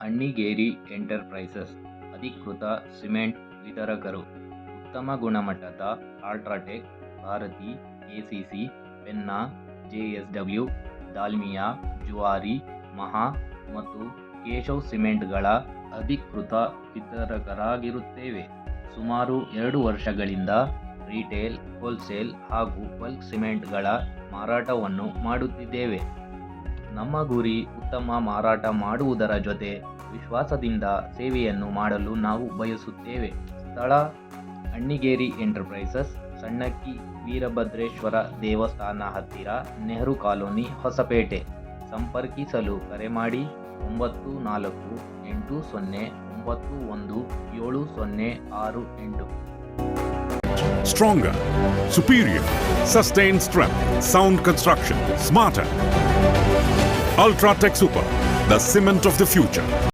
Annigeri enterprises ಅಧಿಕೃತ cement ವಿತರಕರು. ಉತ್ತಮ ಗುಣಮಟ್ಟದ UltraTech, Bharathi, ACC, Penna, JSW, Dalmia, Zuari, Maha ಮತ್ತು ಕೇಶವ್ ಸಿಮೆಂಟ್ಗಳ ಅಧಿಕೃತ ವಿತರಕರಾಗಿರುತ್ತೇವೆ. ಸುಮಾರು 2 ವರ್ಷಗಳಿಂದ ರಿಟೇಲ್, ಹೋಲ್ಸೇಲ್ ಹಾಗೂ ಬಲ್ಕ್ ಸಿಮೆಂಟ್ಗಳ ಮಾರಾಟವನ್ನು ಮಾಡುತ್ತಿದ್ದೇವೆ. ನಮ್ಮ ಗುರಿ ಉತ್ತಮ ಮಾರಾಟ ಮಾಡುವುದರ ಜೊತೆ ವಿಶ್ವಾಸದಿಂದ ಸೇವೆಯನ್ನು ಮಾಡಲು ನಾವು ಬಯಸುತ್ತೇವೆ. ಸ್ಥಳ: ಅಣ್ಣಿಗೇರಿ ಎಂಟರ್ಪ್ರೈಸಸ್, ಸಣ್ಣಕ್ಕಿ ವೀರಭದ್ರೇಶ್ವರ ದೇವಸ್ಥಾನ ಹತ್ತಿರ, ನೆಹರು ಕಾಲೋನಿ, ಹೊಸಪೇಟೆ. ಸಂಪರ್ಕಿಸಲು ಕರೆ ಮಾಡಿ 9480917068. Stronger, superior, sustained strength, sound construction, smarter. Ultratech Super, the cement of the future.